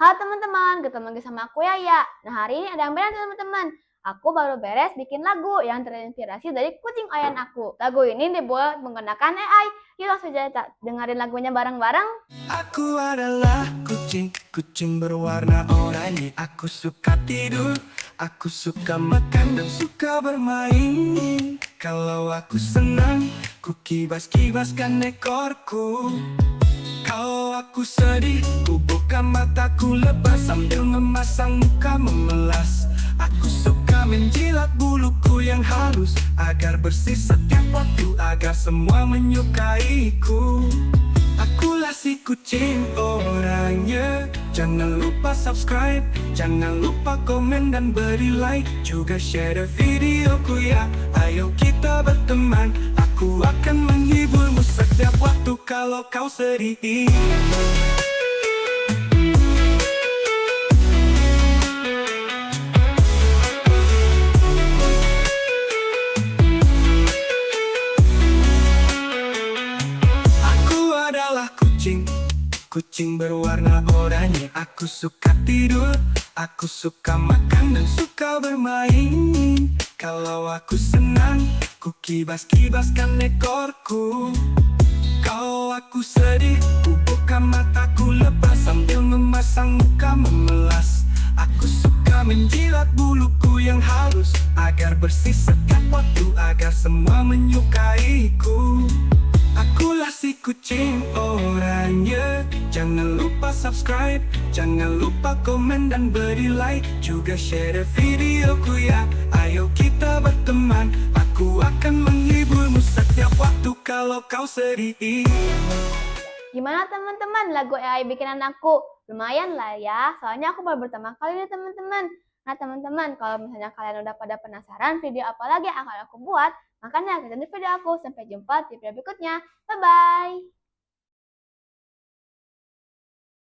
Halo teman-teman, ketemu lagi sama aku Yaya. Nah hari ini ada yang beres teman-teman. Aku baru beres bikin lagu yang terinspirasi dari kucing oyan aku. Lagu ini dibuat menggunakan AI. Yuk langsung aja dengerin lagunya bareng-bareng. Aku adalah kucing, kucing berwarna oranye. Aku suka tidur, aku suka makan dan suka bermain. Kalau aku senang, ku kibas-kibaskan ekorku. Kalau aku sedih, ku buka mataku lepas sambil memasang muka memelas. Aku suka menjilat buluku yang halus agar bersih setiap waktu, agar semua menyukaiku. Akulah si kucing oranye. Jangan lupa subscribe, jangan lupa komen dan beri like, juga share videoku ya. Ayo kita berteman, aku akan menghiburmu setiap waktu kalau kau sedih. Aku adalah kucing, kucing berwarna oranye. Aku suka tidur, aku suka makan dan suka bermain. Kalau aku senang, ku kibas-kibaskan ekorku. Kalau aku sedih, ku buka mataku lepas sambil memasang muka memelas. Aku suka menjilat buluku yang halus agar bersih setiap waktu, agar semua menyukaiku. Akulah si kucing oranye. Jangan lupa subscribe, jangan lupa komen dan beri like, juga share videoku ya. Ayo kita berteman, aku akan menghiburmu setiap waktu kalau kau sedih. Gimana teman-teman lagu AI bikinan aku? Lumayan lah ya, soalnya aku baru pertama kali nih teman-teman. Nah teman-teman, kalau misalnya kalian udah pada penasaran video apa lagi yang akan aku buat, makanya tonton video aku. Sampai jumpa di video berikutnya. Bye-bye!